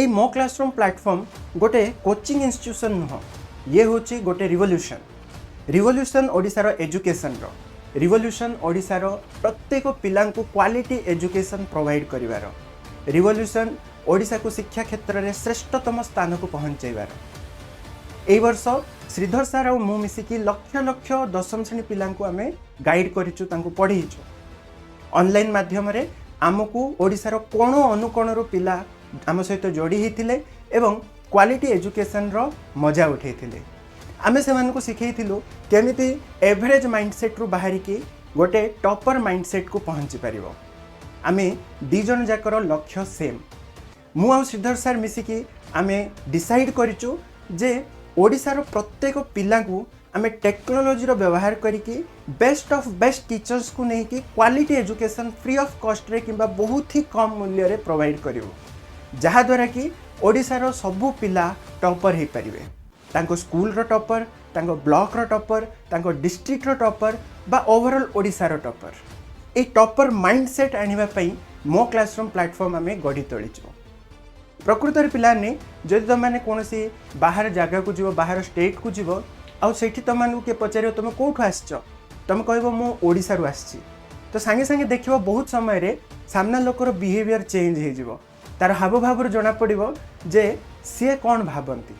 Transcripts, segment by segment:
ये मो classroom platform गोटे कोचिंग इंस्टीट्यूशन नुह, ये हूँ गोटे रिवोल्यूशन ओडिशार एजुकेशन रिवोल्यूशन ओडिशार प्रत्येक पिला क्वालिटी एजुकेशन प्रोवाइड करिवार रिवोल्यूशन ओडिशा को शिक्षा क्षेत्र में श्रेष्ठतम स्थान को पहुँचाइबार। ए वर्ष श्रीधर सार और मु मिसिकी लक्ष लक्ष दशम श्रेणी पिला आम गाइड करिचु, पढ़ीचु ऑनलाइन माध्यम रे आमको ओडिशार कोण अनुकोणरू पिला आम सहित जोड़ी होते एवं क्वालिटी एजुकेशन रो मजा उठे आमे से शिखैथिलु केमिति एवरेज माइंडसेट रु बाहर की गोटे टॉपर माइंडसेट को पहुँची पारिबो। आमे दी जन जाकर लक्ष्य सेम, मु आ श्रीधर सार मिसिकी आमे डिसाइड करिचु जे ओडिशार प्रत्येक पिला को आमे टेक्नोलोजी रो व्यवहार करिकी बेस्ट ऑफ बेस्ट टीचर्स को नहीं कि quality education free of cost रे किंबा बहुत ही कम मूल्य रे प्रोवाइड करिवो, जहा द्वारा कि ओडिशार सबु पिला टॉपर हो पारिबे। तांको स्कूल रो टॉपर, तांको ब्लॉक रो टॉपर, तांको डिस्ट्रिक्ट रो टॉपर बा ओवरऑल ओडिशा रो टॉपर, ए टॉपर माइंडसेट आनिबा पई मो क्लासरूम प्लेटफॉर्म आमे गढ़ी तोलिचु। प्रकृतर पिलाने जदि तुम मैंने कौन सी बाहर जगह को जीव, बाहर स्टेट को जीव आउ सेठी तुम किए पचार तुम कौटू आसच, तुम कह मु ओडिशा रु आसछि, तो सांगे सांगे देखिबो बहुत समय रे सामना लोकर बिहेवियर चेंज हो जीवो, तार हाव भाव जना पड़िबो जे सी कौन भावंती।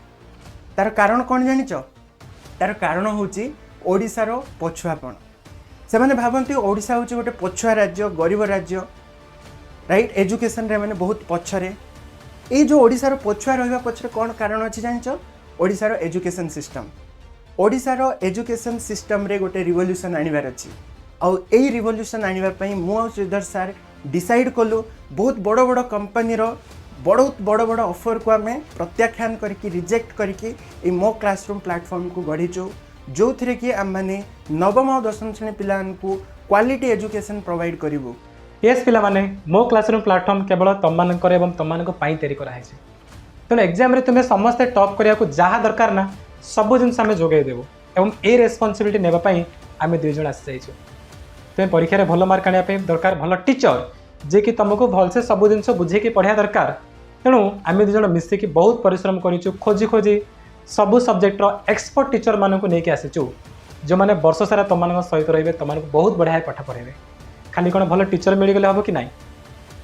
तार कारण कौन जानिच, तार कारण होची ओडिशार पछुआपण। से माने भावंती ओडिशा होची गोटे पछुआ राज्य, गरीब राज्य, राइट, एजुकेशन रे माने बहुत पछरे। ये जो ओडिशार पछुआ रहिबा पछरे कौन कारण अछि जानिच, ओडिशार एजुकेशन सिस्टम। ओडिशार एजुकेशन सिस्टम रे गोटे रिवोल्यूशन आनिबार अछि, आउ एई रिवोल्यूशन आनिबा पई मु आ श्रीधर सार डिसाइड कलु बहुत बड़ बड़ कंपनी रो बहुत बड़ बड़ ऑफर को आम प्रत्याख्यान करके रिजेक्ट करके मो क्लासरूम प्लेटफॉर्म को गढ़ीचु, जो थी कि आम मैंने नवम और दशम श्रेणी पिला क्वालिटी एजुकेशन प्रोवाइड करूँ। यस पिला माने मो क्लासरूम प्लेटफॉर्म केवल तुम मानकर एवं तुम मानक पई तैयारी करा है। तेणु एग्जाम रे तुम्हें समस्ते टॉप करिया को जहाँ दरकार ना सब जिन आम जोगे देबो एवं ए रेस्पॉन्सिबिलिटी नेबा पई आमे दुई जण आसी जाइछु। तुम्हें परीक्षा रे भल मार्क आनिया पई दरकार भल टीचर जे कि तुमको भलसे सब जिन बुझे कि पढ़िया दरकार। तेणु आम दुई जण मिसिकी बहुत परिश्रम करिछु, खोजी खोजी सबू सब्जेक्टर एक्सपर्ट टीचर मानक नहीं आसीचु, जो मैंने वर्ष सारा तुम सहित रही तुम बहुत बढ़िया पाठ पढ़े। खाली कौन भल टीचर मिलगले हम कि ना,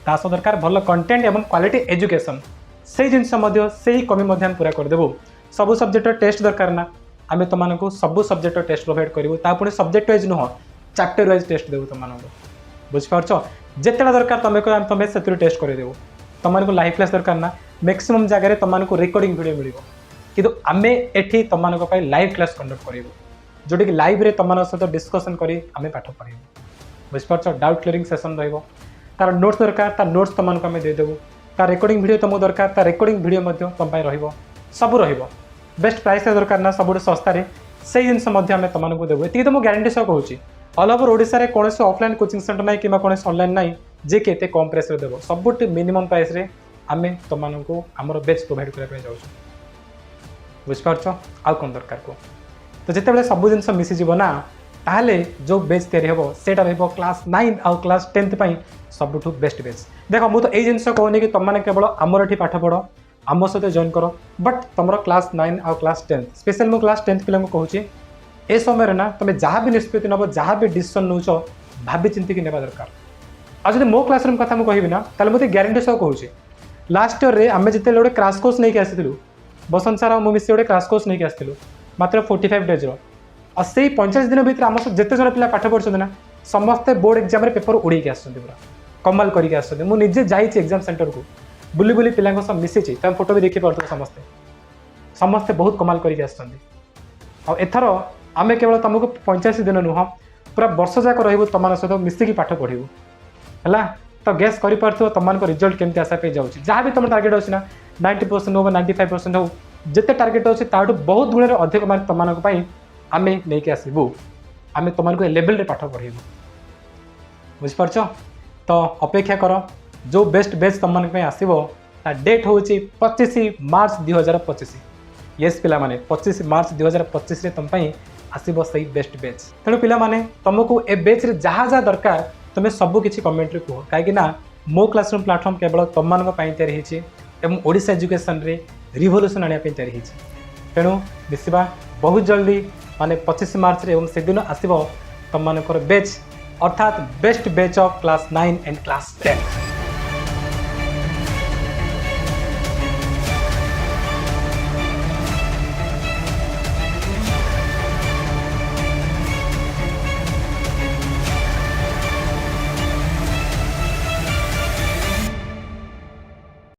तास दरकार भल कंटेंट एवं क्वालिटी एजुकेशन, से जिनस से कमी पूरा करदेबू। सबू सब्जेक्ट टेस्ट दरकार ना, आम तुमको सबू सब्जेक्ट टेस्ट प्रोवाइड करूँ, पुणी सब्जेक्ट वाइज नुह चैप्टर वाइज टेस्ट देवु तुम बुझिपारछ। जितेटा दरकार तुम्हें से टेस्ट करदेबू, तुमको लाइफ क्लास दरकार ना, मैक्सिमम जगह तुमको रिकॉर्डिंग वीडियो मिलिबो, किंतु आमे एठी तुमको लाइव क्लास कंडक्ट करूँ, जोटा कि लाइव रे तुम सहित डिस्कसन करी आमे पाठ पढ़ू। बुझिपारछ, डाउट क्लियरिंग सेशन रहिबो, तार नोट्स दरकार तार नोट्स तुमको आमे देदेबू, तार रिकॉर्डिंग वीडियो तुमको दरकार तार रिकॉर्डिंग वीडियो मध्य तुम रहिबो, सब रहिबो। बेस्ट प्राइस दरकार ना सबुठ सस्तार से जिनस आमे तुमको देबू। एति तो मु गारंटी सह कहूँ ऑल ओवर ओडिशा रे कौन ऑफलाइन कोचिंग सेंटर ना कि कौन ऑनलाइन ना जे के कम प्राइस देव, सबुठ मिनिमम प्राइस रे आमे तुमको आमर बेच प्रोवाइड करने जाऊँ। बुझिपारछ, आउ कौन दरकार को तो जिते सब जिन मिसीज ना, ताहले जो बेच तैयारी हम सेटा रहिबो क्लास 9 आउ क्लास 10 सबुठ बेस्ट बेच। देख मुझे तो यही जिनस कहूनी कि तुमने केवल आमर एठी पाठ पढ़, आम सहित जॉइन कर, बट तुम क्लास 9 आउ क्लास 10 स्पेशल मु क्लास 10 पिला कहूँ ए समय ना तुम जहाँ भी निष्पत्ति नब, जहाँ भी डिसीजन नौ भाभी चिंतिकी नेबा दरकार। आज जो मो क्लासरूम कथा मुझे कहबी ना, ताले मते ग्यारंटी सह कहूँ लास्ट इयर रे आमे जिते गोटे क्राश कोर्स नहीं आसीलु, बसंत सार मु मिसी गोटे क्राश कोर्स नहीं आसीलु मात्र 45 डेज रो, और से 45 दिन भीतर आम जिते जन पिला पाठ पढ़ुछन ना समस्ते बोर्ड एग्जाम रे पेपर उड़े के आछन, पूरा कमाल करके आछन। मु निजे जाइछि एग्जाम सेंटर को बुली बुली पिलांक सह मिसिछि, तम फोटो भी देखि पारथु, समस्ते समस्ते बहुत कमाल करके आछन। आ एथर आमे केवल तुमको 85 दिन नुह पूरा वर्ष जाक रहिबो तुम सहित मिसिकी पाठ पढ़ू है। तो गैस कर तुम रिजल्ट केमती आशा पे जाऊँगी, जहाँ भी तुम टार्गेट अच्छी ना 90% हो 95% हो, जिते टार्गेट अच्छे ताठू बहुत गुणे अधिक मार्क तुमको आमे नहीं आसबू, आमे तुमको लेवल रे पाठ पढ़ेबू। बुझिपारछ, तो अपेक्षा कर जो बेस्ट बेच तुम आसो ता डेट हूँ 25 मार्च 2025। येस पिला माने 25 मार्च 2025 रे तुम आसब सही बेस्ट बेच। तेणु पिला माने तुमको ए बेच रे जहाँ जहाँ दरकार तुम्हें सब किसी कमेंट रे कह, कहीं मो क्लासरूम प्लेटफॉर्म केवल तुम तैयारी एवं ओडिशा एजुकेशन रे रिवोल्यूशन आने तैयारी होती तेणु मिसवा बहुत जल्दी माने 25 मार्च रे एवं से दिन आसब तुम मानकर बैच अर्थात best batch of class 9 and class 10।